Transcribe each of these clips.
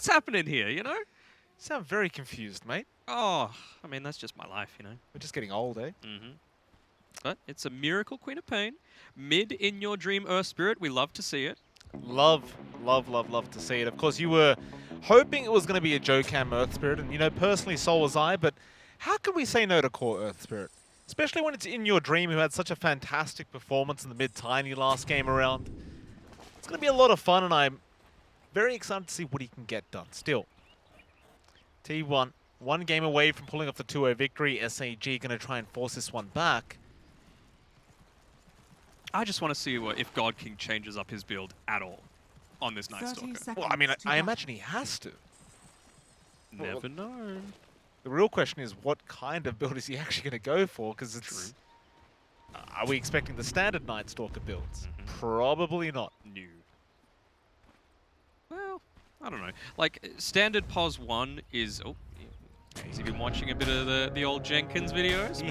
What's happening here, you know? Sound very confused, mate. Oh, I mean, that's just my life, you know? We're just getting old, eh? Mm-hmm. But it's a miracle Queen of Pain. Mid in your dream Earth Spirit. We love to see it. Love, love, love, love to see it. Of course, you were hoping it was going to be a Jokam Earth Spirit, and, you know, personally, so was I, but how can we say no to core Earth Spirit? Especially when it's in your dream, who had such a fantastic performance in the mid-tiny last game around. It's going to be a lot of fun, and I'm very excited to see what he can get done. Still, T1, one game away from pulling off the 2-0 victory. SAG going to try and force this one back. I just want to see if God King changes up his build at all on this Night Stalker. Well, I mean, I imagine he has to. Never know. The real question is, what kind of build is he actually going to go for? Because it's... are we expecting the standard Night Stalker builds? Probably not. No. Well, I don't know. Like, standard POS 1 is... Oh, has he been watching a bit of the old Jenkins videos? He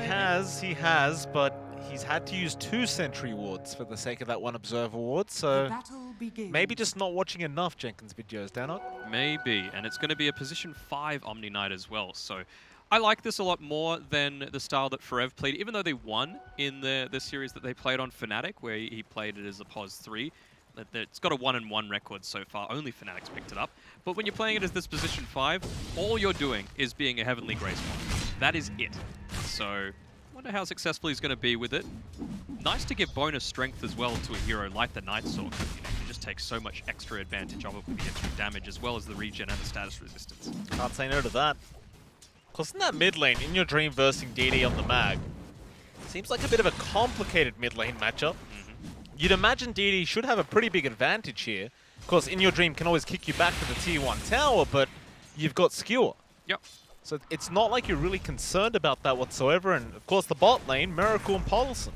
has, but he's had to use 2 Sentry Wards for the sake of that 1 Observer Ward, so maybe just not watching enough Jenkins videos, Danok. Maybe, and it's going to be a position 5 Omni Knight as well, so I like this a lot more than the style that Forev played, even though they won in the series that they played on Fnatic, where he played it as a POS 3. It's got a 1-1 record so far, only Fnatic's picked it up. But when you're playing it as this position 5, all you're doing is being a Heavenly Grace one. That is it. So, I wonder how successful he's going to be with it. Nice to give bonus strength as well to a hero like the Night Stalker. You know, you just take so much extra advantage of it with the extra damage as well as the regen and the status resistance. Can't say no to that. Of course, in that mid lane, in your dream versing DD on the mag, seems like a bit of a complicated mid lane matchup. You'd imagine DD should have a pretty big advantage here. Of course, in your dream can always kick you back to the tier 1 tower, but you've got Skewer. Yep. So it's not like you're really concerned about that whatsoever. And of course, the bot lane, Miracle and Paulson,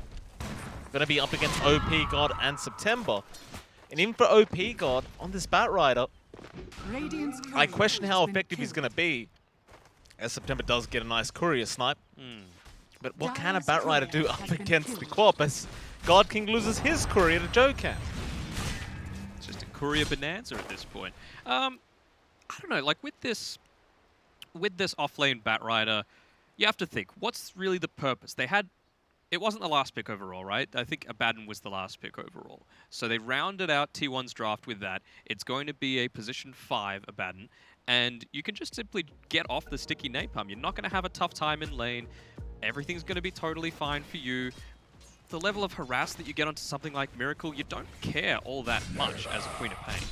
going to be up against OP God and September. And in for OP God on this Batrider, I question how effective he's going to be, as September does get a nice courier snipe. But what can a Batrider do up against the Quap as God King loses his courier to Jokam? It's just a courier bonanza at this point. I don't know, like with this off-lane Batrider, you have to think, what's really the purpose? It wasn't the last pick overall, right? I think Abaddon was the last pick overall. So they rounded out T1's draft with that. It's going to be a position 5 Abaddon, and you can just simply get off the sticky napalm. You're not going to have a tough time in lane. Everything's going to be totally fine for you. The level of harass that you get onto something like Miracle, you don't care all that much as a Queen of Pain.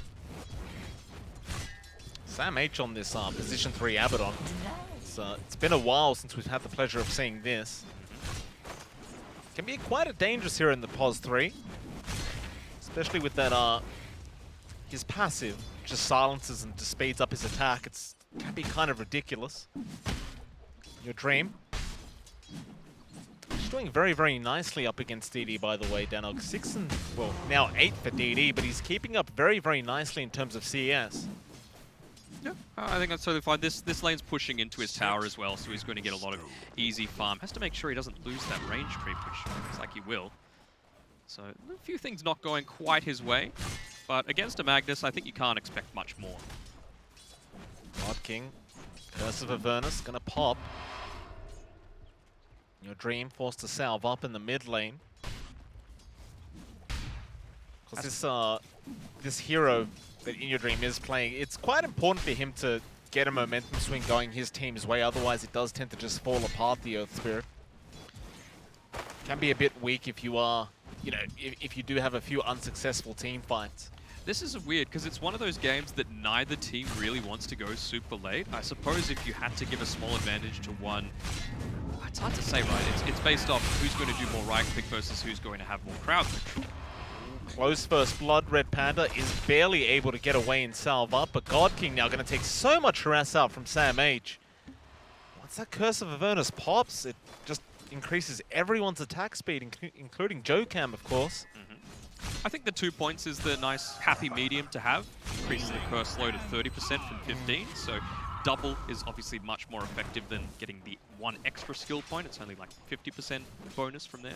Sam H on this position 3 Abaddon. It's been a while since we've had the pleasure of seeing this. Can be quite a dangerous hero in the POS 3. Especially with that, his passive just silences and just speeds up his attack. It can be kind of ridiculous. Your dream. He's doing very, very nicely up against DD, by the way, Danog. 6 and, well, now 8 for DD, but he's keeping up very, very nicely in terms of CS. Yeah, I think that's totally fine. This lane's pushing into his tower as well, so he's going to get a lot of easy farm. Has to make sure he doesn't lose that range creep, which looks like he will. So a few things not going quite his way, but against a Magnus, I think you can't expect much more. God King, Curse of Avernus, gonna pop. Your dream forced to salve up in the mid lane. Because this hero that In Your Dream is playing, it's quite important for him to get a momentum swing going his team's way, otherwise it does tend to just fall apart, the Earth Spirit. Can be a bit weak if you are, you know, if you do have a few unsuccessful team fights. This is weird, because it's one of those games that neither team really wants to go super late. I suppose if you had to give a small advantage to one, it's hard to say, right? It's based off who's going to do more right click versus who's going to have more crowd control. Close first blood. Red Panda is barely able to get away and salve up, but God King now going to take so much harass out from Sam H. Once that Curse of Avernus pops, it just increases everyone's attack speed, including Jokam, of course. I think the 2 points is the nice happy medium to have. Increases the curse slow to 30% from 15, so double is obviously much more effective than getting the 1 extra skill point. It's only like 50% bonus from there.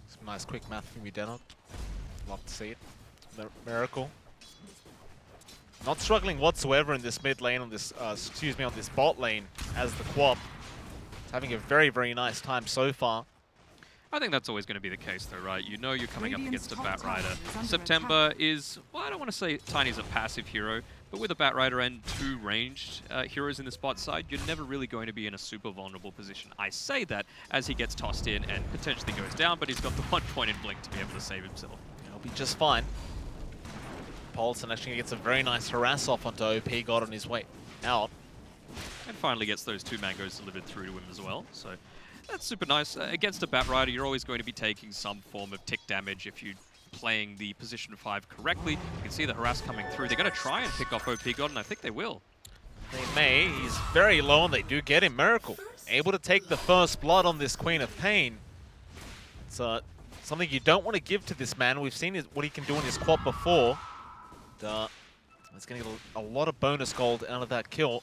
Some nice quick math from you, Denok. Love to see it. Miracle. Not struggling whatsoever in this mid lane on this, excuse me, on this bot lane as the Quap. It's having a very, very nice time so far. I think that's always going to be the case, though, right? You know you're coming up against a Batrider. September is, well, I don't want to say Tiny's a passive hero, but with a Batrider and 2 ranged heroes in the spot side, you're never really going to be in a super vulnerable position. I say that as he gets tossed in and potentially goes down, but he's got the 1 point in Blink to be able to save himself. He'll be just fine. Paulson actually gets a very nice harass off onto OP God on his way out. And finally gets those 2 mangoes delivered through to him as well, so that's super nice. Against a Batrider, you're always going to be taking some form of tick damage if you're playing the position 5 correctly. You can see the harass coming through. They're going to try and pick off OP God, and I think they will. They may. He's very low, and they do get him. Miracle able to take the first blood on this Queen of Pain. It's something you don't want to give to this man. We've seen what he can do in his quad before. He's going to get a lot of bonus gold out of that kill.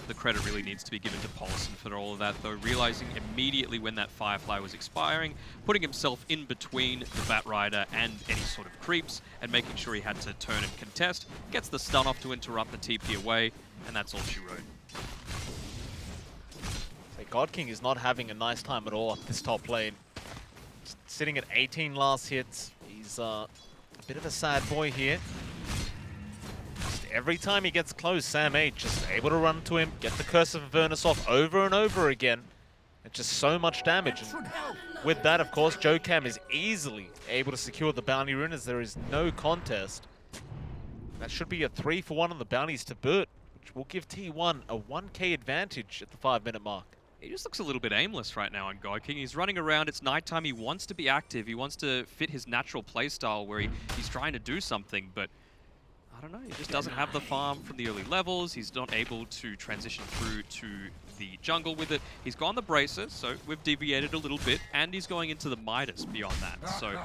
The credit really needs to be given to Paulson for all of that, though, realizing immediately when that Firefly was expiring, putting himself in between the Batrider and any sort of creeps, and making sure he had to turn and contest, gets the stun off to interrupt the TP away, and that's all she wrote. So God King is not having a nice time at all up this top lane. Sitting at 18 last hits. He's a bit of a sad boy here. Every time he gets close, Sam H just able to run to him, get the Curse of Avernus off over and over again. It's just so much damage. And with that, of course, JoeCam is easily able to secure the bounty rune as there is no contest. That should be a 3-for-1 on the bounties to boot, which will give T1 a 1k advantage at the 5-minute mark. He just looks a little bit aimless right now on God King. He's running around, it's nighttime, he wants to be active, he wants to fit his natural playstyle where he's trying to do something, but I don't know, he just doesn't have the farm from the early levels. He's not able to transition through to the jungle with it. He's gone the Bracer, so we've deviated a little bit, and he's going into the Midas beyond that. So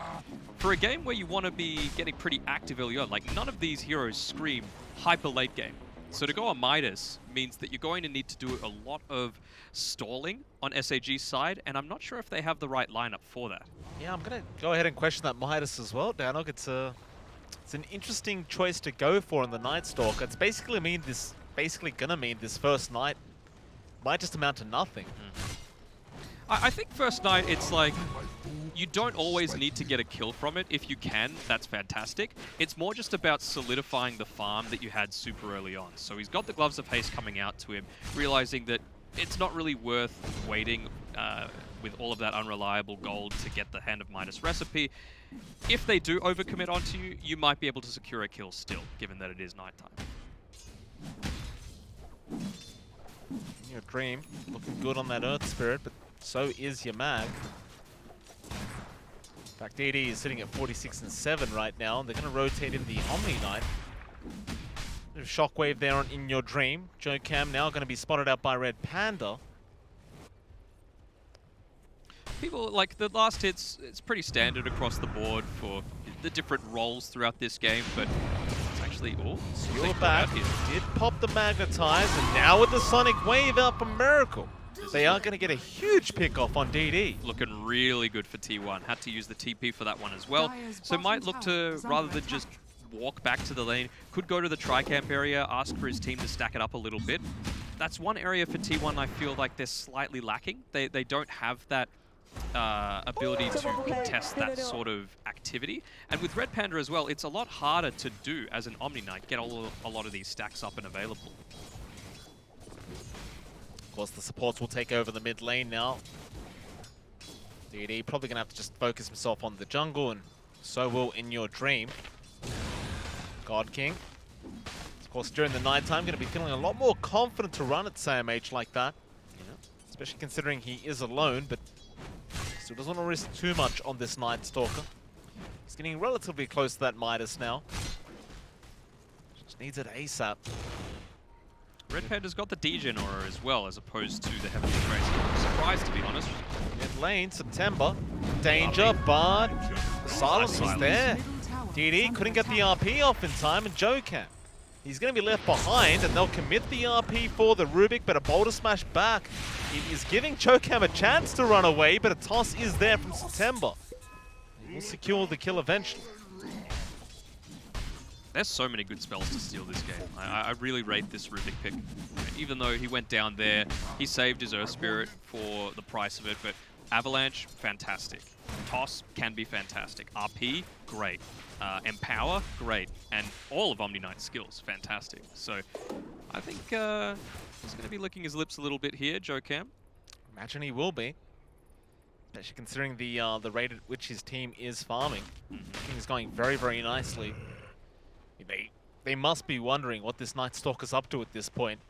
for a game where you want to be getting pretty active early on, like none of these heroes scream hyper late game. So to go on Midas means that you're going to need to do a lot of stalling on SAG's side, and I'm not sure if they have the right lineup for that. Yeah, I'm going to go ahead and question that Midas as well, Danog. It's an interesting choice to go for in the Night Stalker. It's basically gonna mean this first night might just amount to nothing. I think first night, it's like, you don't always need to get a kill from it. If you can, that's fantastic. It's more just about solidifying the farm that you had super early on. So he's got the Gloves of Haste coming out to him, realizing that it's not really worth waiting with all of that unreliable gold to get the Hand of Midas recipe. If they do overcommit onto you, you might be able to secure a kill still, given that it is nighttime. Your Dream looking good on that Earth Spirit, but so is your Mag. In fact, DD is sitting at 46 and 7 right now, and they're going to rotate in the Omni Knight. Bit of shockwave there on In Your Dream. JoeCam now going to be spotted out by Red Panda. People, like, the last hits, it's pretty standard across the board for the different roles throughout this game, but it's actually, oh, You're back. Did pop the Magnetize, and now with the Sonic Wave out for Miracle, they are going to get a huge pick off on DD. Looking really good for T1. Had to use the TP for that one as well. So might look to, rather than just walk back to the lane, could go to the tri-camp area, ask for his team to stack it up a little bit. That's one area for T1 I feel like they're slightly lacking. They don't have that ability to contest that sort of activity. And with Red Panda as well, it's a lot harder to do as an Omni Knight, get a lot of these stacks up and available. Of course, the supports will take over the mid lane now. DD probably going to have to just focus himself on the jungle, and so will In Your Dream. God King, of course, during the nighttime, going to be feeling a lot more confident to run at Sam H like that. Yeah. Especially considering he is alone, but still doesn't want to risk too much on this Night Stalker. He's getting relatively close to that Midas now. Just needs it ASAP. Red Panda's got the Degen aura as well, as opposed to the Heavenly Grace. I'm surprised, to be honest. Mid lane, September. Danger, but the silence was there. DD couldn't get the RP off in time, and JoeCam, he's going to be left behind, and they'll commit the RP for the Rubik, but a Boulder Smash back. It is giving JoeCam a chance to run away, but a toss is there from September. He will secure the kill eventually. There's so many good spells to steal this game. I really rate this Rubik pick. Even though he went down there, he saved his Earth Spirit for the price of it, but Avalanche, fantastic. Toss can be fantastic. RP, great. Empower, great. And all of Omni Knight's skills, fantastic. So I think he's going to be licking his lips a little bit here, Joe Cam. Imagine he will be. Especially considering the rate at which his team is farming. Things going very, very nicely. They must be wondering what this Night Stalker's up to at this point.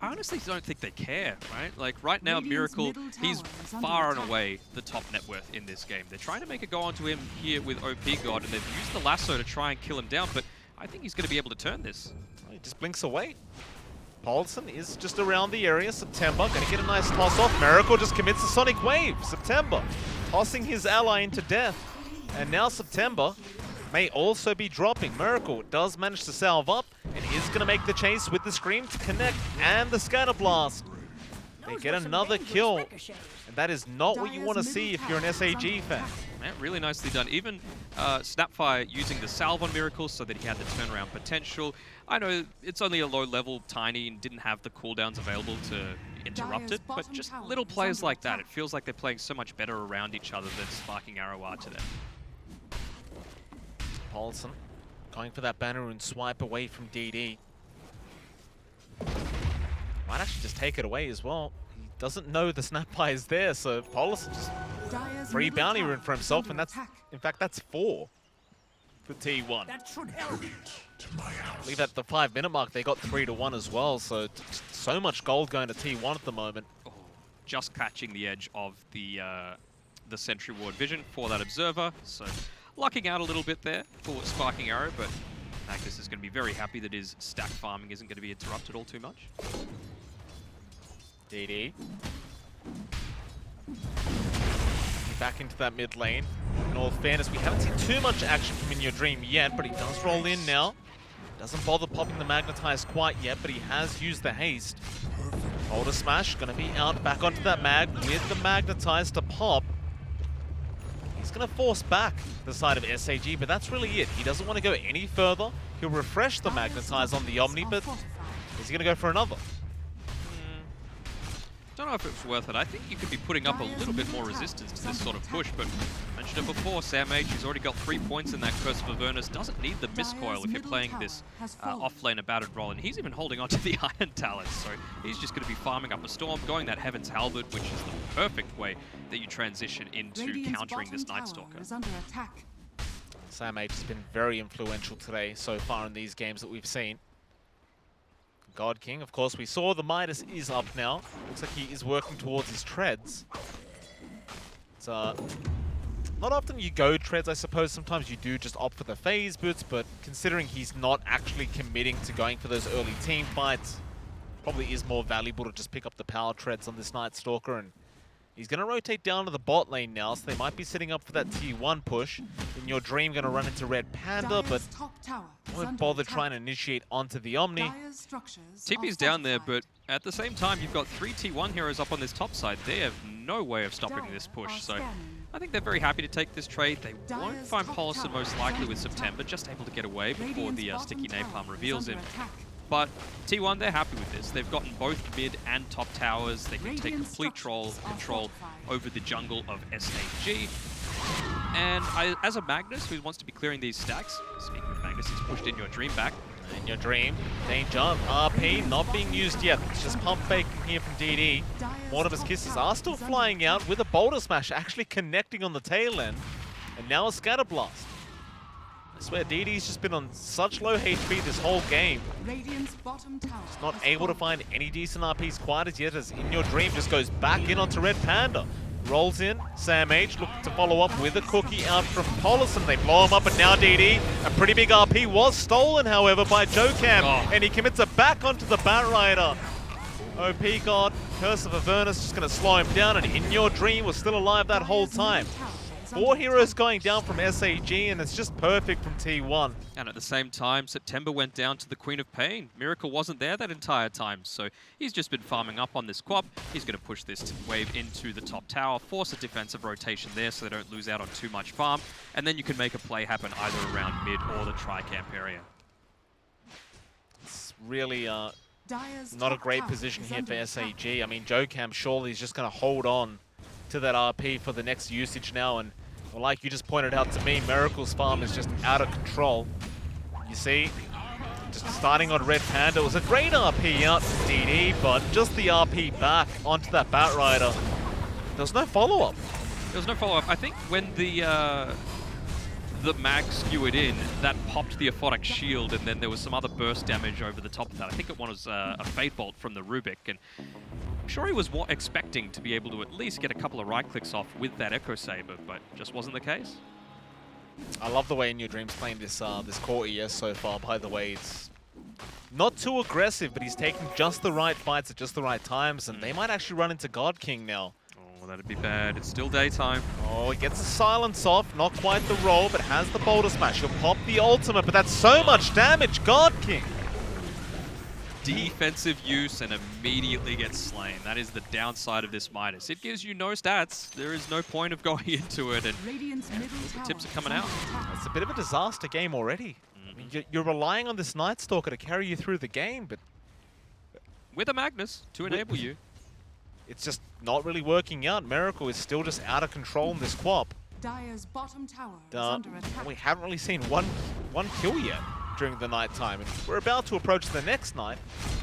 I honestly don't think they care, right? Like, right now, Miracle, he's far and away the top net worth in this game. They're trying to make a go onto him here with OP God, and they've used the lasso to try and kill him down, but I think he's going to be able to turn this. He just blinks away. Paulson is just around the area. September going to get a nice toss off. Miracle just commits a Sonic Wave. September tossing his ally into death. And now September may also be dropping. Miracle does manage to salve up and is going to make the chase with the Scream to connect and the Scatter Blast. They get another kill, and that is not what you want to see if you're an SAG fan. Man, really nicely done. Even Snapfire using the salve on Miracle so that he had the turnaround potential. I know it's only a low level, tiny, and didn't have the cooldowns available to interrupt it, but just little plays like that, it feels like they're playing so much better around each other than Sparking Arrow are today. Paulson going for that banner and swipe away from DD. Might actually just take it away as well. He doesn't know the Snapfire is there, so Paulson just free bounty rune for himself, and that's, in fact, that's 4 for T1. That should help. I believe at the 5-minute mark they got 3-1 as well, so so much gold going to T1 at the moment. Oh, just catching the edge of the Sentry Ward vision for that Observer, so lucking out a little bit there for Sparking Arrow, but Magnus is going to be very happy that his stack farming isn't going to be interrupted all too much. DD. Back into that mid lane. In all fairness, we haven't seen too much action from In Your Dream yet, but he does roll in now. Doesn't bother popping the Magnetize quite yet, but he has used the haste. Boulder Smash, gonna be out back onto that mag with the Magnetize to pop. He's gonna force back the side of SAG, but that's really it. He doesn't want to go any further. He'll refresh the Magnetize on the Omni, but is he gonna go for another? Don't know if it's worth it. I think you could be putting up a little bit more resistance to this sort of push, but I mentioned it before, Sam H, who's already got 3 points in that Curse of Avernus, doesn't need the miscoil if you're playing this off-lane battered role, and he's even holding on to the Iron Talent, so he's just going to be farming up a Storm, going that Heaven's Halberd, which is the perfect way that you transition into countering this Night Stalker. Sam H has been very influential today so far in these games that we've seen. God King, of course, we saw the Midas is up now. Looks like he is working towards his treads. It's not often you go treads, I suppose. Sometimes you do just opt for the phase boots, but considering he's not actually committing to going for those early team fights, probably is more valuable to just pick up the power treads on this Night Stalker. And he's going to rotate down to the bot lane now, so they might be setting up for that T1 push. In Your Dream, going to run into Red Panda, but won't bother trying to initiate onto the Omni. TP's down there, but at the same time, you've got 3 T1 heroes up on this top side. They have no way of stopping this push, so I think they're very happy to take this trade. They won't find Paulson most likely with September, just able to get away before the Sticky Napalm reveals him. But T1, they're happy with this. They've gotten both mid and top towers. They can take complete control over the jungle of SAG. And as a Magnus who wants to be clearing these stacks, speaking of Magnus, he's pushed In Your Dream back. In Your Dream, danger, RP not being used yet. It's just pump faking here from DD. Mortimer's Kisses are still flying out with a Boulder Smash actually connecting on the tail end. And now a Scatter Blast. I swear, DD's just been on such low HP this whole game. Just not able to find any decent RPs quite as yet, as In Your Dream just goes back in onto Red Panda. Rolls in, Sam H looking to follow up with a cookie out from Paulson. They blow him up, and now DD. A pretty big RP was stolen, however, by Jokam, and he commits it back onto the Batrider. OP God, Curse of Avernus just going to slow him down, and In Your Dream was still alive that whole time. 4 heroes going down from SAG, and it's just perfect from T1. And at the same time, September went down to the Queen of Pain. Miracle wasn't there that entire time, so he's just been farming up on this quap. He's going to push this wave into the top tower, force a defensive rotation there so they don't lose out on too much farm, and then you can make a play happen either around mid or the tri-camp area. It's really not a great position here for SAG. I mean, Jokam surely is just going to hold on to that RP for the next usage now, and well, like you just pointed out to me, Miracle's farm is just out of control. You see, just starting on Red Panda, it was a great RP out to DD, but just the RP back onto that Batrider. There was no follow-up. There was no follow-up. I think when the mag skewered in, that popped the Aphotic shield, and then there was some other burst damage over the top of that. I think it was a Fate Bolt from the Rubik, and I'm sure he was expecting to be able to at least get a couple of right clicks off with that Echo Saber, but just wasn't the case. I love the way In Your Dream's playing this this core ES so far, by the way. It's not too aggressive, but he's taking just the right fights at just the right times, and they might actually run into God King now. Oh, that'd be bad. It's still daytime. Oh, he gets the silence off. Not quite the roll, but has the Boulder Smash. He'll pop the ultimate, but that's so much damage. God King. Defensive use and immediately gets slain. That is the downside of this Midas. It gives you no stats. There is no point of going into it, and the tips are coming out. It's a bit of a disaster game already. I mean, you're relying on this Night Stalker to carry you through the game, but with a Magnus to enable you. It's just not really working out. Miracle is still just out of control in this quap. Dire's bottom tower is under attack. We haven't really seen one kill yet during the night time, and we're about to approach the next night,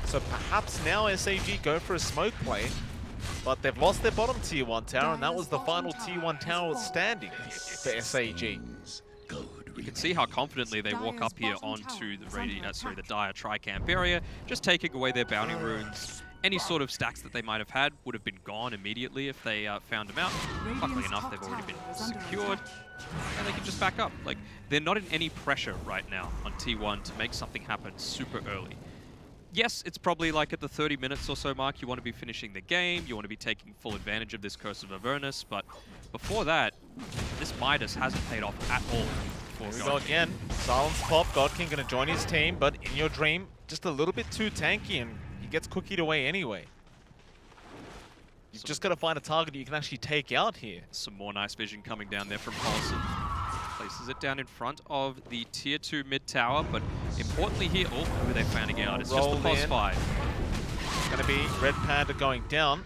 so perhaps now SAG go for a smoke play, but they've lost their bottom tier 1 tower, and that was the final tier 1 tower standing for SAG. You can see how confidently they walk up here onto the Dire tri-camp area, just taking away their bounty runes. Any sort of stacks that they might have had would have been gone immediately if they found them out. Luckily enough, they've already been secured, and they can just back up. Like, they're not in any pressure right now on T1 to make something happen super early. Yes, it's probably like at the 30 minutes or so mark, you want to be finishing the game, you want to be taking full advantage of this Curse of Avernus, but before that, this Midas hasn't paid off at all. Here we go again. Silence pop, God King gonna join his team, but In Your Dream, just a little bit too tanky, and he gets cookied away anyway. You've just got to find a target you can actually take out here. Some more nice vision coming down there from Paulson. Places it down in front of the tier 2 mid tower, but importantly here, oh, who are they finding out? It's just the pos 5. It's going to be Red Panda going down.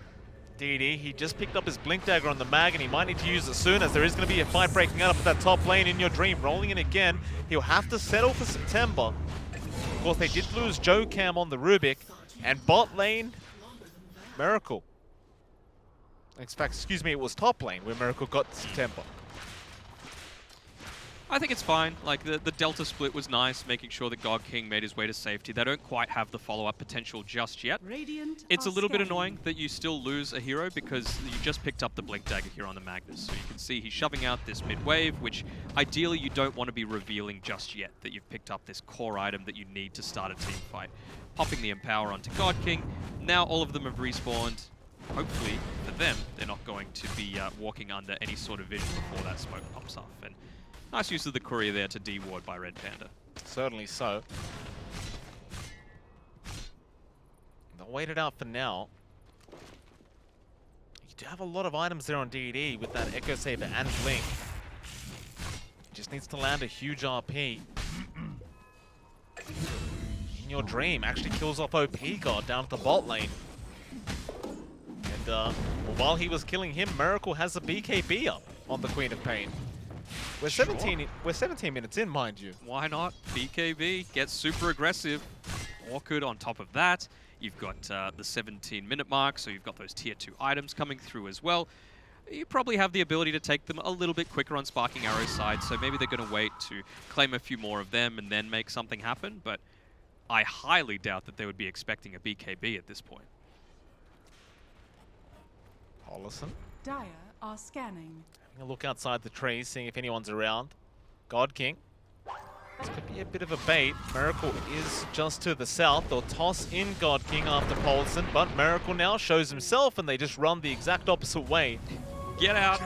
DD, he just picked up his Blink Dagger on the mag, and he might need to use it soon, as there is going to be a fight breaking out up at that top lane. In Your Dream rolling in again. He'll have to settle for September. Of course, they did lose Jokam on the Rubik, and bot lane, Miracle. In fact, excuse me, it was top lane where Miracle got September. I think it's fine. Like, the Delta split was nice, making sure that God King made his way to safety. They don't quite have the follow-up potential just yet. It's a little bit annoying that you still lose a hero because you just picked up the Blink Dagger here on the Magnus. So you can see he's shoving out this mid-wave, which ideally you don't want to be revealing just yet, that you've picked up this core item that you need to start a team fight. Popping the Empower onto God King. Now all of them have respawned. Hopefully, for them, they're not going to be walking under any sort of vision before that smoke pops off. And nice use of the courier there to de-ward by Red Panda. Certainly so. They'll wait it out for now. You do have a lot of items there on DD with that Echo Saber and Blink. Just needs to land a huge RP. In Your Dream actually kills off OP God down at the bot lane. And well, while he was killing him, Miracle has a BKB up on the Queen of Pain. We're 17 minutes in, mind you. Why not? BKB gets super aggressive. Awkward on top of that. You've got the 17-minute mark, so you've got those tier 2 items coming through as well. You probably have the ability to take them a little bit quicker on Sparking Arrow's side, so maybe they're going to wait to claim a few more of them and then make something happen, but I highly doubt that they would be expecting a BKB at this point. Paulson. Dire are scanning. Having a look outside the trees, seeing if anyone's around. God King. This could be a bit of a bait. Miracle is just to the south. They'll toss in God King after Paulson, but Miracle now shows himself, and they just run the exact opposite way. Get out.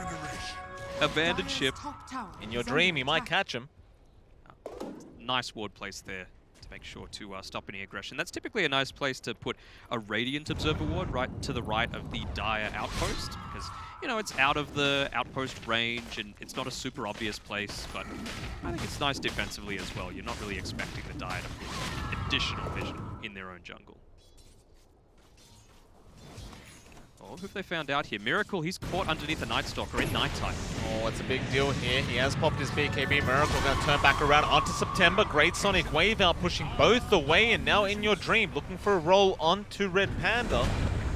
abandoned Dire's ship. top tower In your is dream, under you might attack. catch him. Nice ward place there to make sure to stop any aggression. That's typically a nice place to put a Radiant Observer ward right to the right of the Dire outpost, because, you know, it's out of the outpost range and it's not a super obvious place, but I think it's nice defensively as well. You're not really expecting the Dire to put additional vision in their own jungle. Oh, who have they found out here? Miracle, he's caught underneath a Night Stalker in nighttime. Oh, it's a big deal here. He has popped his BKB. Miracle going to turn back around onto September. Great Sonic Wave out, pushing both the way, and now in your dream, looking for a roll onto Red Panda.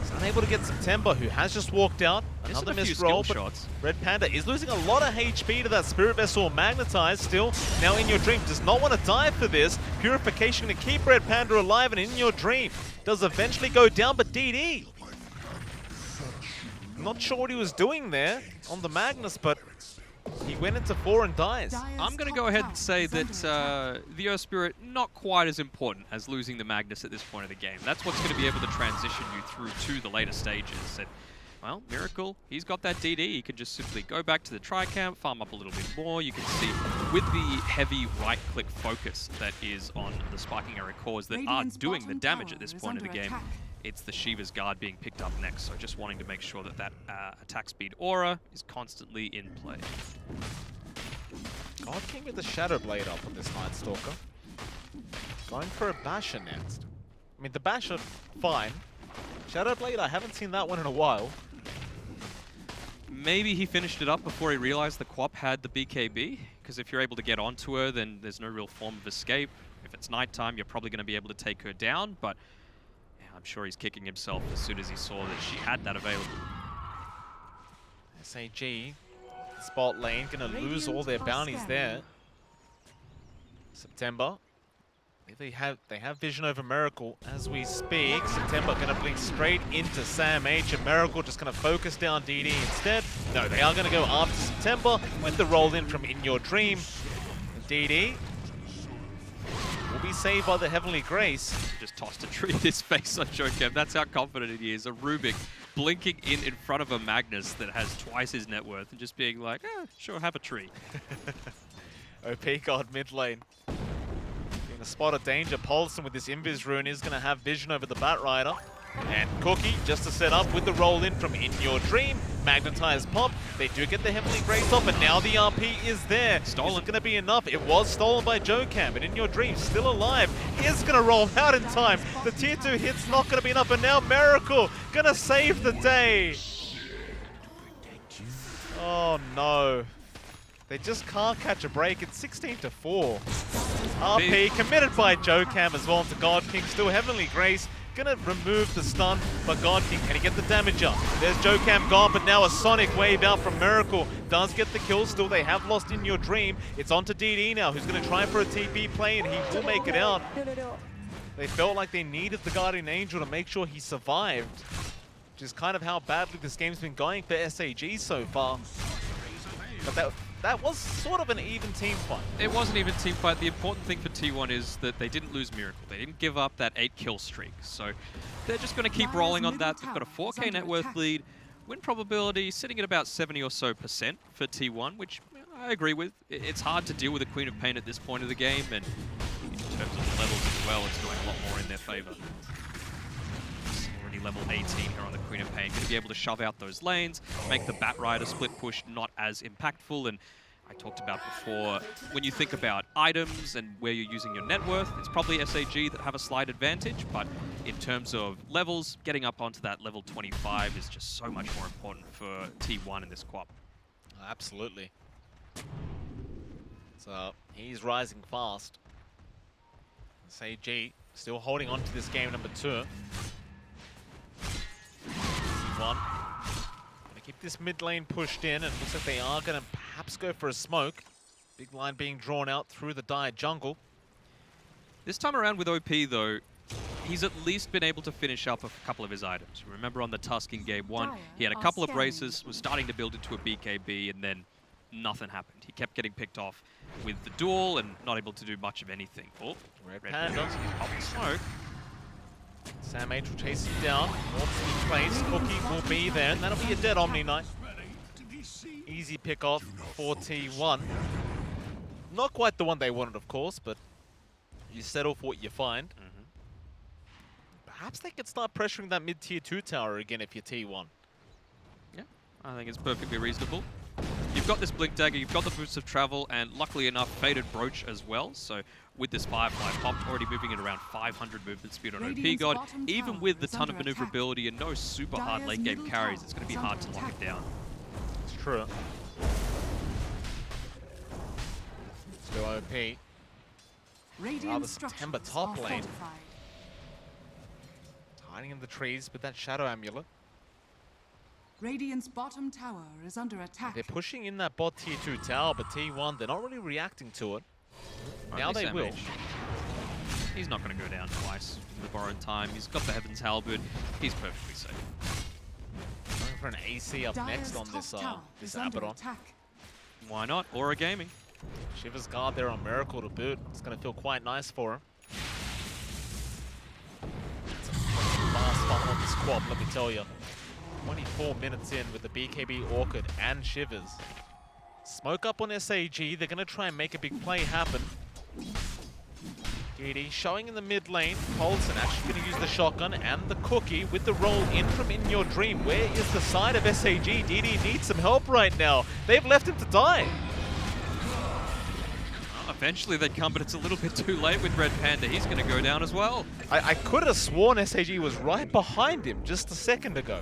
He's unable to get September, who has just walked out. Another missed roll, but shots. Red Panda is losing a lot of HP to that Spirit Vessel Magnetized still. Now in your dream, does not want to die for this. Purification to keep Red Panda alive, and in your dream, does eventually go down, but DD. Not sure what he was doing there on the Magnus, but he went into 4 and dies. Dire's I'm going to top go ahead tower and say is under that attack. the Earth Spirit, not quite as important as losing the Magnus at this point of the game. That's what's going to be able to transition you through to the later stages. And, well, Miracle, he's got that DD. He can just simply go back to the Tri-Camp, farm up a little bit more. You can see with the heavy right-click focus that is on the Spiking Area cores that Radiant's are doing the bottom damage tower at this is point of the under game. attack. It's the Shiva's Guard being picked up next, so just wanting to make sure that that attack speed aura is constantly in play. God King with the Shadow Blade up on this Night Stalker. Going for a Basher next. I mean, the Basher, fine. Shadow Blade, I haven't seen that one in a while. Maybe he finished it up before he realized the Quap had the BKB, because if you're able to get onto her, then there's no real form of escape. If it's nighttime, you're probably going to be able to take her down, but yeah, I'm sure he's kicking himself as soon as he saw that she had that available. SAG, spot lane, gonna lose all their bounties there. September, they have vision over Miracle as we speak. September gonna blink straight into Sam H, and Miracle just gonna focus down DD instead. No, they are gonna go after September with the roll in from In Your Dream. And DD will be saved by the Heavenly Grace. He just tossed a tree in his face on Jokem. That's how confident he is. A Rubik blinking in front of a Magnus that has twice his net worth and just being like, sure, have a tree. OP God mid lane. In a spot of danger, Paulson with this Invis rune is going to have vision over the Batrider. And Cookie just to set up with the roll in from In Your Dream. Magnetized pop. They do get the Heavenly Grace off, and now the RP is there. Stolen. Is it going to be enough? It was stolen by Jokem, and In Your Dream still alive. Is going to roll out in time. The tier 2 hit's not going to be enough, and now Miracle going to save the day. Oh no. They just can't catch a break. It's 16-4. RP committed by Jokem as well into God King. Still Heavenly Grace. Gonna remove the stun, but God King, can he get the damage up? There's Jokem gone, but now a Sonic Wave out from Miracle. Does get the kill still. They have lost In Your Dream. It's onto DD now, who's gonna try for a TP play, and he will make it out. They felt like they needed the Guardian Angel to make sure he survived, which is kind of how badly this game's been going for SAG so far. But that was sort of an even team fight. It was an even team fight. The important thing for T1 is that they didn't lose Miracle. They didn't give up that 8-kill streak. So they're just going to keep Dire's rolling on middle that. They've got a tower is 4k net under worth attack. lead. Win probability sitting at about 70 or so % for T1, which I agree with. It's hard to deal with a Queen of Pain at this point of the game, and in terms of levels as well, it's going a lot more in their favor. It's already level 18 here on the Queen of Pain. Going to be able to shove out those lanes, make the Batrider split push not as impactful, and I talked about before, when you think about items and where you're using your net worth, it's probably SAG that have a slight advantage, but in terms of levels, getting up onto that level 25 is just so much more important for T1 in this quap. Absolutely. So he's rising fast. SAG still holding on to this game number 2. T1. Keep this mid lane pushed in, and it looks like they are going to perhaps go for a smoke. Big line being drawn out through the Dire jungle. This time around with OP, though, he's at least been able to finish up a couple of his items. Remember on the Tusk in game 1, he had a couple of braces, was starting to build into a BKB, and then nothing happened. He kept getting picked off with the duel and not able to do much of anything. Oh, Red Panda. He's popping smoke. Sam H will chase him down. Orbs in place. Cookie will be there, and that'll be a dead Omni Knight. Easy pick off for T1. Not quite the one they wanted, of course, but you settle for what you find. Perhaps they could start pressuring that mid-tier 2 tower again if you're T1. Yeah, I think it's perfectly reasonable. You've got this Blink Dagger, you've got the boots of travel, and luckily enough, Faded Brooch as well. So with this Firefly popped, already moving at around 500 movement speed on OP God. Even with the ton of maneuverability and no super hard late game carries, it's going to be hard to lock it down. It's true. Still OP. Rather September top lane. Hiding in the trees with that Shadow Amulet. Radiant's bottom tower is under attack. They're pushing in that bot tier 2 tower, but T1, they're not really reacting to it. Now they will. He's not going to go down twice in the borrowed time. He's got the Heaven's Halberd. He's perfectly safe. Going for an AC up next on this Abaddon. Why not? Aura Gaming. Shiver's Guard there on Miracle to boot. It's going to feel quite nice for him. It's a fast farm on this squad, let me tell you. 24 minutes in with the BKB Orchid and Shivers. Smoke up on SAG. They're going to try and make a big play happen. DD showing in the mid lane. Paulson actually going to use the shotgun and the cookie with the roll in from In Your Dream. Where is the side of SAG? DD needs some help right now. They've left him to die. Eventually they'd come, but it's a little bit too late with Red Panda. He's going to go down as well. I could have sworn SAG was right behind him just a second ago.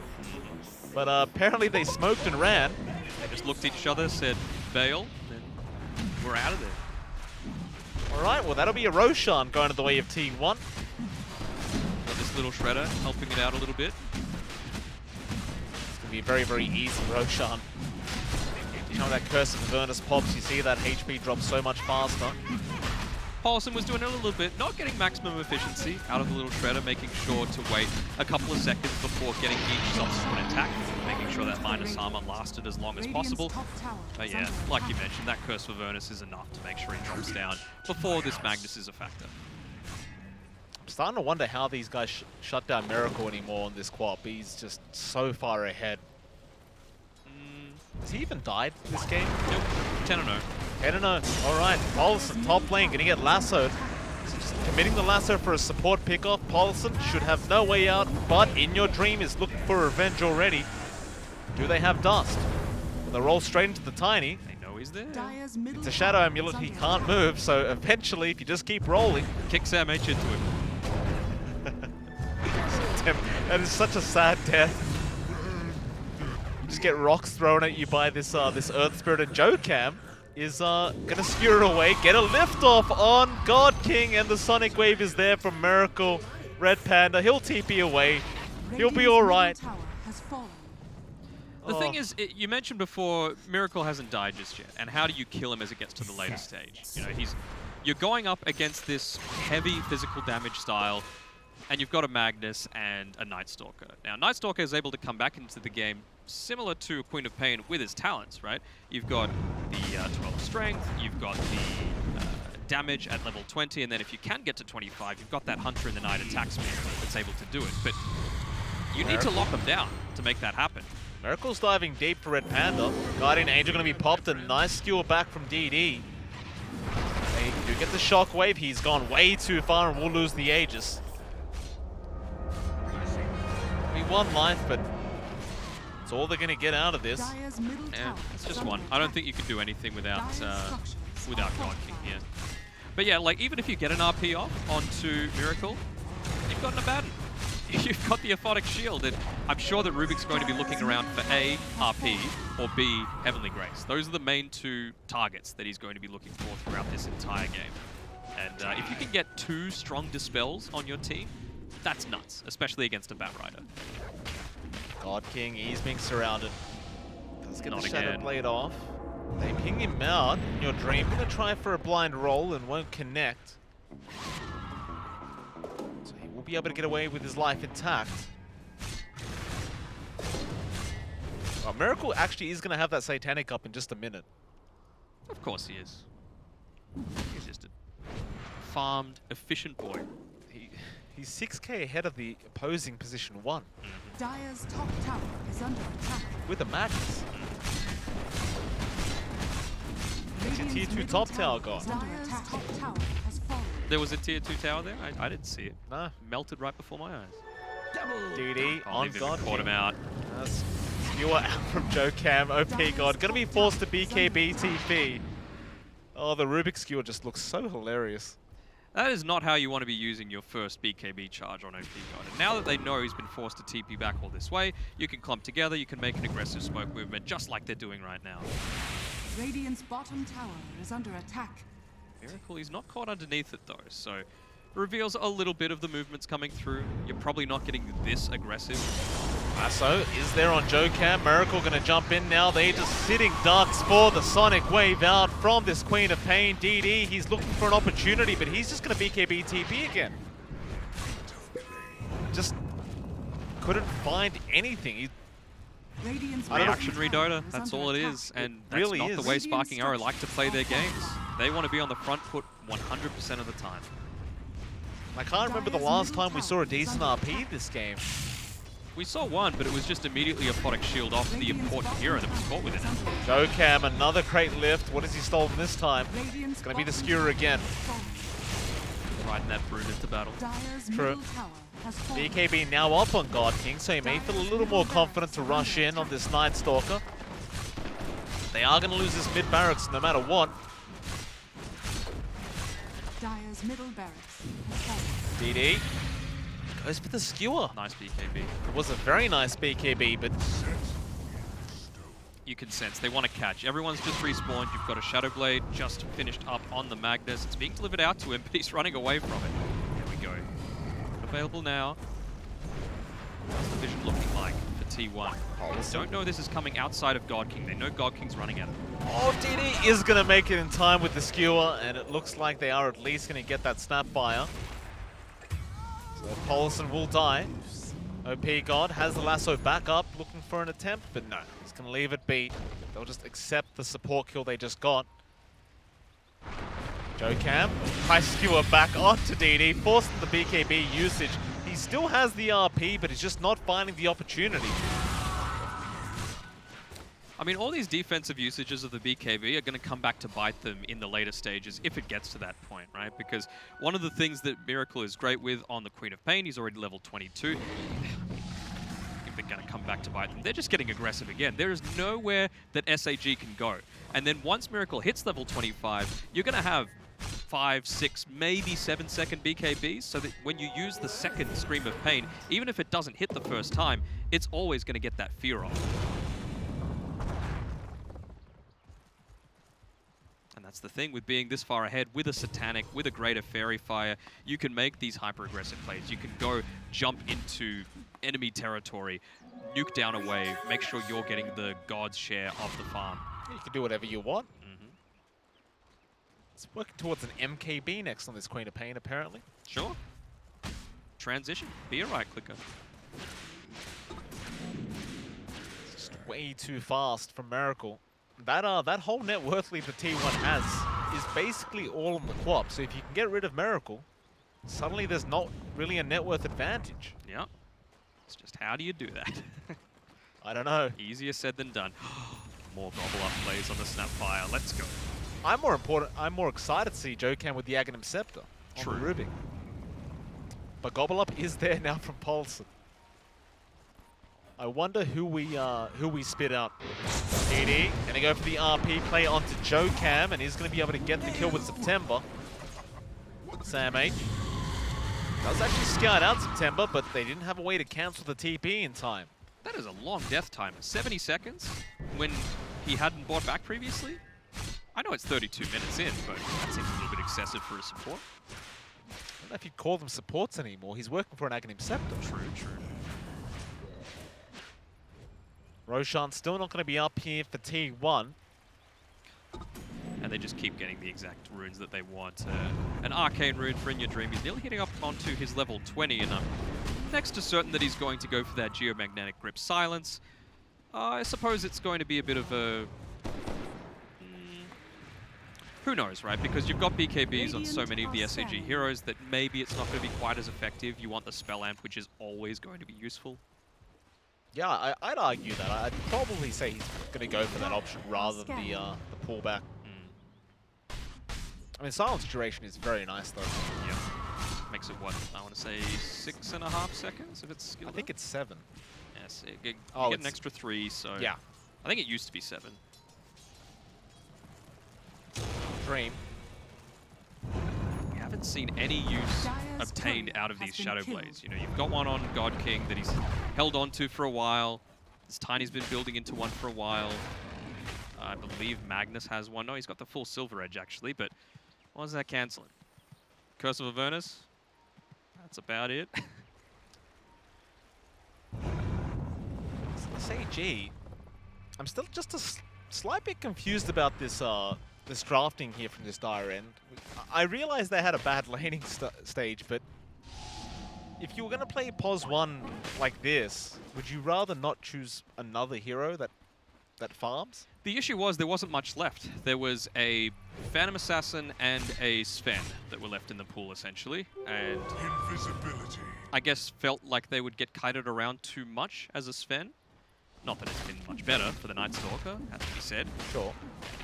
But apparently they smoked and ran. They just looked at each other, said, bail, and then we're out of there. All right, well, that'll be a Roshan going to the way of T1. Got this little Shredder helping it out a little bit. It's going to be a very, very easy Roshan. You know, that Curse of Avernus pops, you see that HP drop so much faster. Paulson was doing a little bit, not getting maximum efficiency out of the little Shredder, making sure to wait a couple of seconds before getting each subsequent attack, making sure that minus armor lasted as long as possible. But yeah, like you mentioned, that Curse of Avernus is enough to make sure he drops down before this Magnus is a factor. I'm starting to wonder how these guys shut down Miracle anymore on this quad. He's just so far ahead. Has he even died this game? Nope. 10-0. 10-0. All right, Paulson, top lane, going to get lassoed. Just committing the lasso for a support pickoff. Paulson should have no way out, but In Your Dream is looking for revenge already. Do they have Dust? Will they roll straight into the Tiny? They know he's there. It's a Shadow Amulet, he can't move, so eventually, if you just keep rolling... Kick Sam H into him. That is such a sad death. Just get rocks thrown at you by this Earth Spirit, and Jokam is gonna skewer away, get a lift off on God King, and the Sonic Wave is there from Miracle. Red Panda, he'll TP away, he'll be alright. The thing is, you mentioned before, Miracle hasn't died just yet, and how do you kill him as it gets to the later stage? You know, you're going up against this heavy physical damage style, and you've got a Magnus and a Night Stalker. Now, Night Stalker is able to come back into the game similar to Queen of Pain with his talents, right? You've got the 12 strength, you've got the damage at level 20, and then if you can get to 25, you've got that Hunter in the Night attack speed that's able to do it. But you need to lock them down to make that happen. Miracle's diving deep for Red Panda. Guardian Angel going to be popped, a nice skewer back from DD. They do get the Shockwave, he's gone way too far and will lose the Aegis. We won life, but it's all they're going to get out of this. Yeah, it's just one. I don't think you can do anything without God King here. But yeah, like even if you get an RP off onto Miracle, you've got an Abaddon. You've got the Aphotic Shield, and I'm sure that Rubik's going to be looking around for A, RP, or B, Heavenly Grace. Those are the main two targets that he's going to be looking for throughout this entire game. And if you can get 2 strong Dispels on your team, that's nuts, especially against a Batrider. God King, he's being surrounded. Does get Not the Shadow again. Blade off. They ping him out. In Your Dream, gonna try for a blind roll and won't connect. So he will be able to get away with his life intact. Well, Miracle actually is gonna have that Satanic up in just a minute. Of course he is. He's just a farmed, efficient boy. He's 6k ahead of the opposing position 1. Dire's top tower is under attack. With a Magnus. Radiant's tier 2 middle top tower gone. is under attack. Top tower has fallen. There was a tier 2 tower there? I didn't see it. No. Melted right before my eyes. DD Oh, on they've even God. caught him out. Skewer out from Joe Cam. OP God. Gonna be forced to BKB TP. Oh, the Rubik skewer just looks so hilarious. That is not how you want to be using your first BKB charge on OP God. And now that they know he's been forced to TP back all this way, you can clump together, you can make an aggressive smoke movement, just like they're doing right now. Radiant's bottom tower is under attack. Miracle, he's not caught underneath it though, so reveals a little bit of the movements coming through. You're probably not getting this aggressive. Lasso is there on Joe Cam. Miracle gonna jump in now. They're just sitting ducks for the Sonic Wave out from this Queen of Pain. DD, he's looking for an opportunity, but he's just gonna BKB TP again. Just couldn't find anything. Radiant's Reactionary bottom tower Dota, is that's under all it attack. is, and that's really not is. the way Radiant Sparking Arrow like to play their structures games. are They want to be on the front foot 100% of the time. I can't remember the Dire's last middle time we tower saw a is decent under RP attack. this game. We saw one, but it was just immediately a product shield off the Radiant's important bottom hero that was tower caught within is it. under attack. Joe Cam, another crate lift. What has he stolen this time? Radiant's It's gonna be the bottom skewer tower again. has fallen. Riding that brood into battle. Dire's True. middle tower has fallen. BKB now up on God King, so he may feel a little more confident to rush in on this Night Stalker. They are going to lose this mid barracks no matter what. Dire's middle barracks has fallen. DD goes for the skewer. Nice BKB. It was a very nice BKB, but You can sense they want to catch. Everyone's just respawned. You've got a Shadow Blade just finished up on the Magnus. It's being delivered out to him, but he's running away from it. There we go. Available now. What's the vision looking like for T1? They don't know this is coming outside of God King. They know God King's running at him. oh, DD is going to make it in time with the skewer, and it looks like they are at least going to get that snapfire. So Paulson will die. OP God has the lasso back up, looking for an attempt, but no, he's going to leave it be. They'll just accept the support kill they just got. Joe Cam, high skewer back onto DD, forcing the BKB usage. He still has the RP, but he's just not finding the opportunity. I mean, all these defensive usages of the BKB are going to come back to bite them in the later stages if it gets to that point, right? Because one of the things that Miracle is great with on the Queen of Pain, he's already level 22. If they're going to come back to bite them, they're just getting aggressive again. There is nowhere that SAG can go. And then once Miracle hits level 25, you're going to have 5, 6, maybe 7-second BKBs, so that when you use the second Scream of Pain, even if it doesn't hit the first time, it's always going to get that fear off. And that's the thing with being this far ahead with a Satanic, with a greater Fairy Fire, you can make these hyper-aggressive plays. You can go jump into enemy territory, nuke down a wave, make sure you're getting the God's share of the farm. You can do whatever you want. It's working towards an MKB next on this Queen of Pain, apparently. Sure. Transition, be a right-clicker. It's just way too fast from Miracle. That whole net worth lead that T1 has is basically all on the co-op. So if you can get rid of Miracle, suddenly there's not really a net worth advantage. Yeah. It's just how do you do that? I don't know. Easier said than done. More gobble up plays on the Snapfire. Let's go. I'm more excited to see Joe Cam with the Aghanim Scepter on True. the Rubik. But Gobble Up is there now from Paulson. I wonder who we spit out. DD gonna go for the RP play onto Joe Cam, and he's gonna be able to get the kill with September. Sam H does actually scout out September, but they didn't have a way to cancel the TP in time. That is a long death time. 70 seconds when he hadn't bought back previously? I know it's 32 minutes in, but that seems a little bit excessive for a support. I don't know if you'd call them supports anymore. He's working for an Aghanim Scepter. True. Roshan's still not going to be up here for T1. And they just keep getting the exact runes that they want. An Arcane rune for In Your Dream. He's nearly hitting up onto his level 20, and I'm next to certain that he's going to go for that Geomagnetic Grip Silence. I suppose it's going to be a bit of a... who knows, right? Because you've got BKBs on so many of the SAG heroes that maybe it's not going to be quite as effective. You want the Spell Amp, which is always going to be useful. Yeah, I'd argue that. I'd probably say he's going to go for that option rather than the pullback. I mean, silence duration is very nice, though. Yeah. Makes it what? I want to say 6.5 seconds if it's skilled. I think it's 7. Yes, you Oh, get an it's- extra 3, so Yeah. I think it used to be 7. Dream. We haven't seen any use Dire's obtained courier out of has these been Shadow killed. Blades. You know, you've got one on God King that he's held on to for a while. This Tiny's been building into one for a while. I believe Magnus has one. No, he's got the full Silver Edge, actually, but why is that cancelling? Curse of Avernus? That's about it. SAG. I'm still just a slight bit confused about this this drafting here from this Dire end. I realized they had a bad laning stage, but if you were going to play POS 1 like this, would you rather not choose another hero that farms? The issue was there wasn't much left. There was a Phantom Assassin and a Sven that were left in the pool, essentially. And Invisibility. I guess felt like they would get kited around too much as a Sven. Not that it's been much better for the Night Stalker, has to be said. Sure.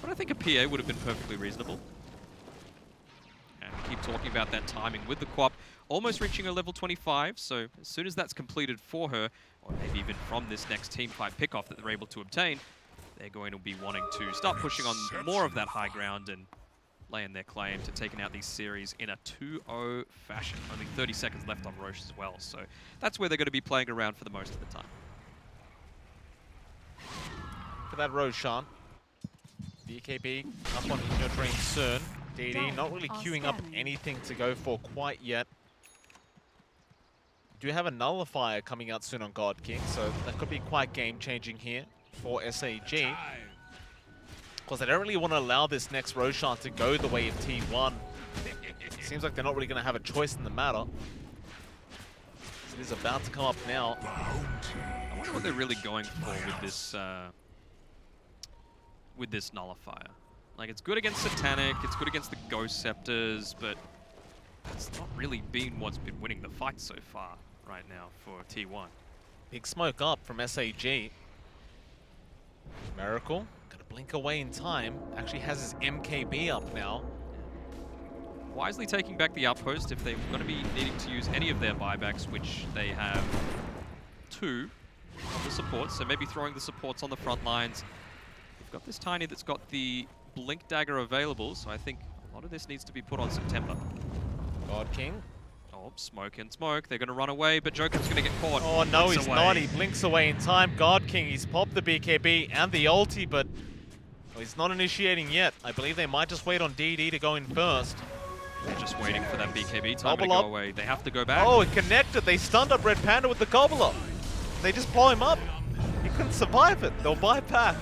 But I think a PA would have been perfectly reasonable. And we keep talking about that timing with the Quap almost reaching a level 25, so as soon as that's completed for her, or maybe even from this next team fight pickoff that they're able to obtain, they're going to be wanting to start pushing on more of that high ground and laying their claim to taking out these series in a 2-0 fashion. Only 30 seconds left on Roche as well, so that's where they're going to be playing around for the most of the time. For that Roshan. BKB up on In Your Dream soon. DD not really queuing up anything to go for quite yet. Do have a Nullifier coming out soon on God King, so that could be quite game-changing here for SAG. Because they don't really want to allow this next Roshan to go the way of T1. Seems like they're not really going to have a choice in the matter. It is about to come up now. I wonder what they're really going for with this Nullifier. Like, it's good against Satanic, it's good against the Ghost Scepters, but it's not really been what's been winning the fight so far right now for T1. Big smoke up from SAG. Miracle, gonna blink away in time. Actually has his MKB up now. Wisely taking back the outpost if they're going to be needing to use any of their buybacks, which they have 2 of the supports, so maybe throwing the supports on the front lines. They've got this Tiny that's got the Blink Dagger available, so I think a lot of this needs to be put on September. God King. Oh, smoke and smoke. They're going to run away, but Joker's going to get caught. Oh no, Blinks he's away. not. He blinks away in time. God King, he's popped the BKB and the ulti, but he's not initiating yet. I believe they might just wait on DD to go in first. They're just waiting for that BKB time to Gobble go up. away. They have to go back. Oh, it connected. They stunned up Red Panda with the Gobbler. They just blow him up. He couldn't survive it. They'll buy back.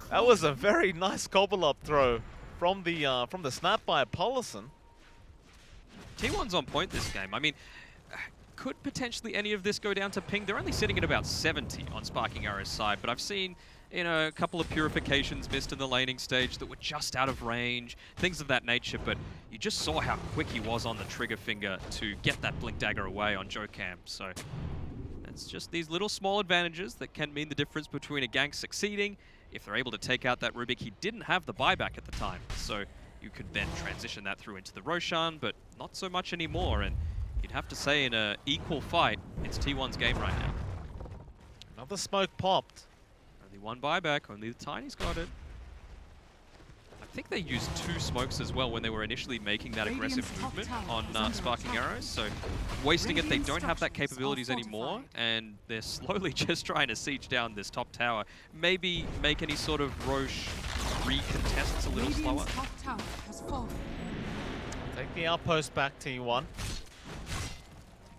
That was a very nice Gobble up throw from the snap by Paulison. T1's on point this game. I mean, could potentially any of this go down to ping? They're only sitting at about 70 on Sparking Arrow's side, but I've seen, you know, a couple of purifications missed in the laning stage that were just out of range, things of that nature, but you just saw how quick he was on the trigger finger to get that Blink Dagger away on Jokam, so it's just these little small advantages that can mean the difference between a gank succeeding if they're able to take out that Rubik. He didn't have the buyback at the time, so you could then transition that through into the Roshan, but not so much anymore, and you'd have to say in an equal fight, it's T1's game right now. Another smoke popped. Only one buyback, only the Tiny's got it. I think they used 2 smokes as well when they were initially making that aggressive movement on Sparking Arrows, so wasting it, they don't have that capabilities anymore, and they're slowly just trying to siege down this top tower. Maybe make any sort of Roche recontests a little slower. Radiant's top tower has fallen. Take the outpost back, T1.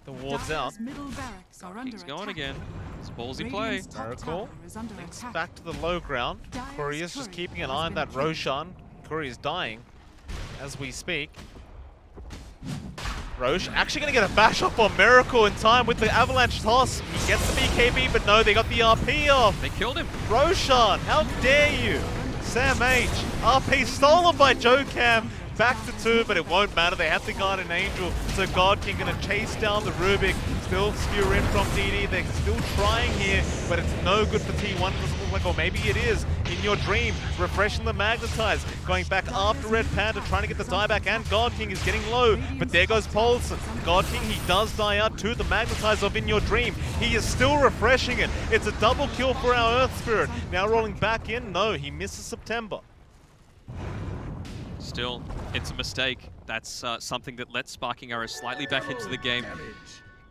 The ward's out. Dire's middle barracks are under He's attack. going again. It's a ballsy play. Radiant's top Miracle. tower is under Links attack. back to the low ground. Dire's Courier's just courier keeping an has eye on been that killed. Roshan. Courier's dying as we speak. Roche actually going to get a bash up on Miracle in time with the Avalanche toss. He gets the BKB, but no, they got the RP off. They killed him. Roshan, how dare you? Sam H. RP stolen by Jokam. Back to 2, but it won't matter. They have to guard an Angel. So God King going to chase down the Rubik. Still skewer in from DD. They're still trying here, but it's no good for T1. Doesn't look like, or maybe it is. In Your Dream, refreshing the Magnetize. Going back after Red Panda, trying to get the dieback, and God King is getting low. But there goes Paulson. God King, he does die out to the Magnetize of In Your Dream. He is still refreshing it. It's a double kill for our Earth Spirit. Now rolling back in. No, he misses September. Still, it's a mistake. That's something that lets Sparking Arrows slightly back into the game.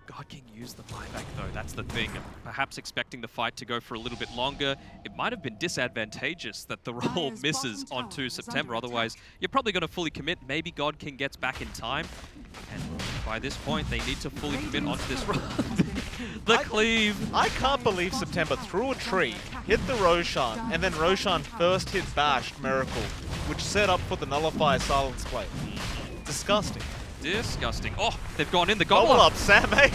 God King used the buyback though, that's the thing. Perhaps expecting the fight to go for a little bit longer. It might have been disadvantageous that the roll misses onto September, otherwise you're probably going to fully commit. Maybe God King gets back in time. And by this point, they need to fully commit onto this run. The cleave. I can't believe September threw a tree, hit the Roshan, and then Roshan first hit bashed Miracle, which set up for the Nullify Silence play. Disgusting. Disgusting. Oh, they've gone in the Gobble gobbler. up, Sam H.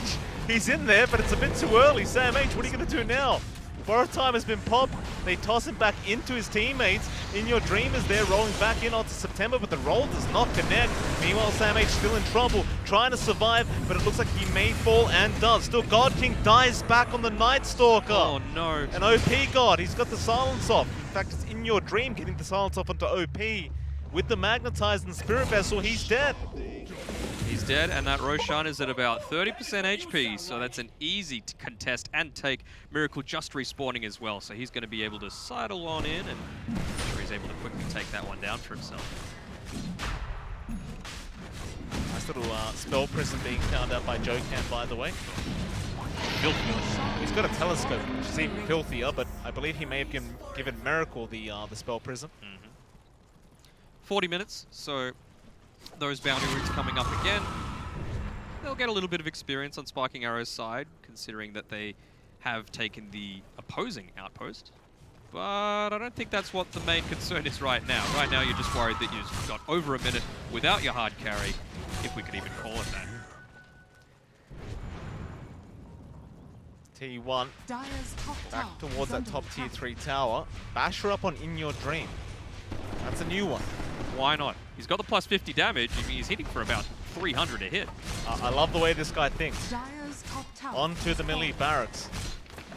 He's in there, but it's a bit too early. Sam H, what are you going to do now? Borrow time has been popped. They toss him back into his teammates. In Your Dream is there, rolling back in onto September, but the roll does not connect. Meanwhile, Sam H still in trouble, trying to survive, but it looks like he may fall and does. Still, God King dies back on the Night Stalker. Oh no. An OP God, he's got the silence off. In fact, it's In Your Dream getting the silence off onto OP. With the Magnetized and Spirit Vessel, he's dead. He's dead, and that Roshan is at about 30% HP, so that's an easy to contest and take. Miracle just respawning as well, so he's going to be able to sidle on in, and I'm sure he's able to quickly take that one down for himself. Nice little spell prison being found out by Jokan, by the way. Filthy. He's got a telescope, which is even filthier, but I believe he may have given Miracle the spell prism. 40 minutes, so those bounty routes coming up again. They'll get a little bit of experience on Sparking Arrow's side, considering that they have taken the opposing outpost. But I don't think that's what the main concern is right now. Right now, you're just worried that you've got over a minute without your hard carry, if we could even call it that. T1 Dire's top back tower towards is that under top tier attack. 3 tower. Basher up on In Your Dream. That's a new one. Why not? He's got the plus 50 damage. I mean, he's hitting for about 300 a hit. I love the way this guy thinks. Dire's top tower Onto the melee barracks.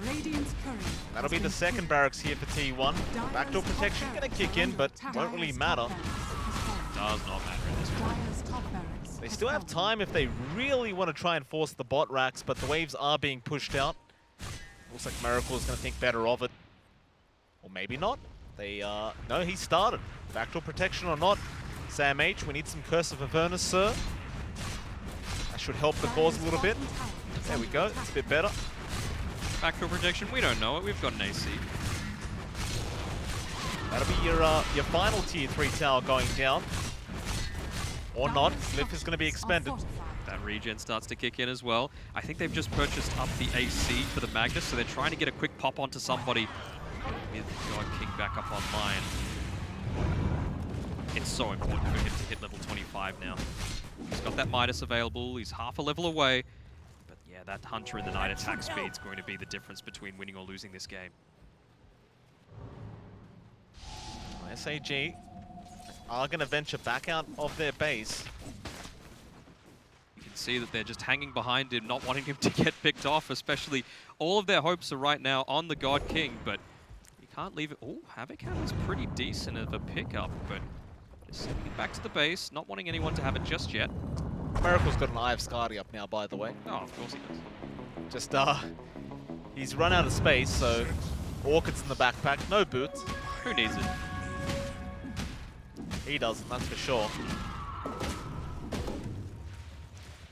Radiant's courier That'll has be been the second killed. barracks here for T1. Backdoor Dire's protection top gonna barracks kick is in, under but attack. won't really Dire's matter. top barracks has fallen. Does not matter at this point. Dire's top barracks They has still have fallen. time if they really want to try and force the bot racks, but the waves are being pushed out. Looks like Miracle is going to think better of it. Or maybe not. They, no, he started. Backdoor protection or not. Sam H, we need some Curse of Avernus, sir. That should help the cause a little bit. There we go, it's a bit better. Backdoor protection, we don't know it. We've got an AC. That'll be your final tier 3 tower going down. Or not. Glyph is going to be expended. That regen starts to kick in as well. I think they've just purchased up the AC for the Magnus, so they're trying to get a quick pop onto somebody with God King back up online. It's so important for him to hit level 25 now. He's got that Midas available, he's half a level away. But yeah, that Hunter in the night attack speed is going to be the difference between winning or losing this game. SAG are going to venture back out of their base. You can see that they're just hanging behind him, not wanting him to get picked off, especially all of their hopes are right now on the God King, but you can't leave it. Oh, Havoc Hammer's pretty decent of a pickup, but just sending it back to the base, not wanting anyone to have it just yet. Miracle's got an Eye of Skadi up now, by the way. Oh, of course he does. Just, he's run out of space, so Orchid's in the backpack. No boots. Who needs it? He doesn't, that's for sure. I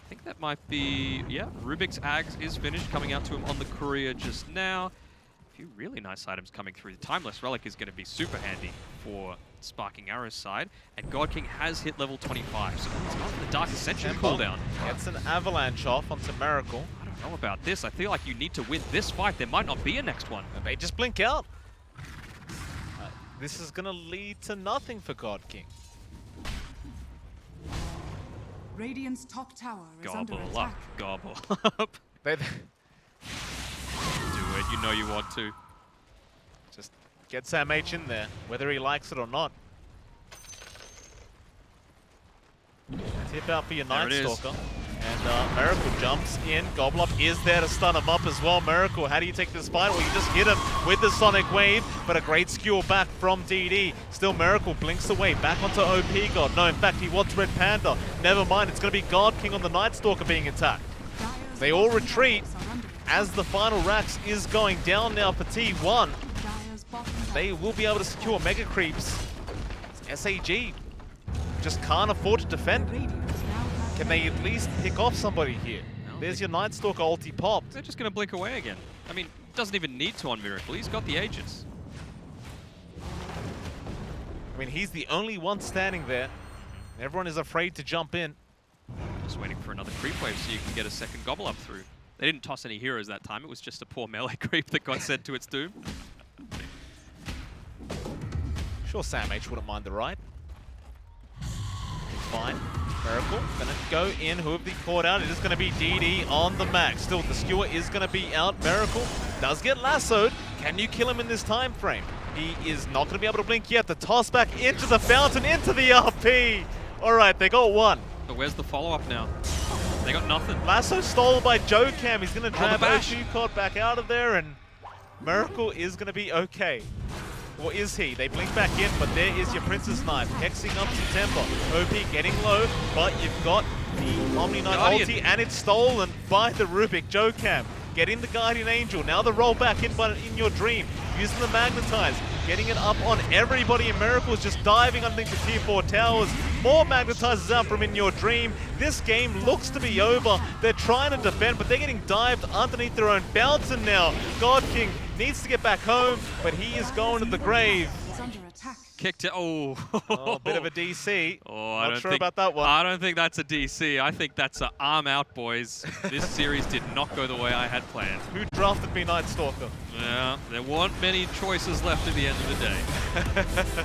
think that might be, yeah, Rubik's Axe is finished, coming out to him on the courier just now. A few really nice items coming through. The Timeless Relic is going to be super handy for Sparking Arrow's side, and God King has hit level 25, so it's not the Dark Ascension cooldown. Gets an avalanche off onto Miracle. I don't know about this. I feel like you need to win this fight. There might not be a next one. And they just blink out. This is going to lead to nothing for God King. Radiant's top tower is under Gobble attack. up, gobble up. They Do it, you know you want to. just get Sam H in there, whether he likes it or not. Tip out for your There Night it is. Stalker. And Miracle jumps in. Gobbler is there to stun him up as well. Miracle, how do you take this fight? Well, you just hit him with the Sonic Wave, but a great skewer back from DD. Still Miracle blinks away, back onto OP God. No, in fact, he wants Red Panda. Never mind, it's going to be God King on the Night Stalker being attacked. Dire's They all bottom retreat barracks are under as the final Rax is going down now for T1. Dire's bottom They will be able to secure Mega Creeps. SAG just can't afford to defend. Radiance now have Can they at least pick off somebody here? No, There's they- your Night Stalker ulti popped. They're just going to blink away again. I mean, doesn't even need to on Miracle. He's got the Aegis. I mean, he's the only one standing there. Everyone is afraid to jump in. Just waiting for another creep wave so you can get a second gobble up through. They didn't toss any heroes that time. It was just a poor melee creep that got sent to its doom. Sure, Sam H wouldn't mind the ride. It's fine. Miracle gonna go in. Who have they caught out? It is gonna be DD on the max. Still, the skewer is gonna be out. Miracle does get lassoed. Can you kill him in this time frame? He is not gonna be able to blink yet. The toss back into the fountain, into the RP. All right, they got one. But where's the follow-up now? They got nothing. Lasso stolen by Joe Cam. He's gonna drag bash. OP back out of there, and Miracle is gonna be okay. Or is he? They blink back in, but there is your Princess Knife. Hexing up September. OP getting low, but you've got the Omni Knight Guardian. ulti, and it's stolen by the Rubik. Joe Cam getting the Guardian Angel. Now the roll back in, but in your dream. Using the Magnetize. Getting it up on everybody, and Miracle's just diving underneath the tier 4 towers. More Magnetizers out from In Your Dream. This game looks to be over. They're trying to defend, but they're getting dived underneath their own fountain now. God King needs to get back home, but he is going to the grave. is under attack. Kicked it. Oh. Oh, a bit of a DC. Oh, I Not don't sure think, about that one. I don't think that's a DC. I think that's a arm out, boys. This series did not go the way I had planned. Who drafted me Night Stalker? Yeah, there weren't many choices left at the end of the day.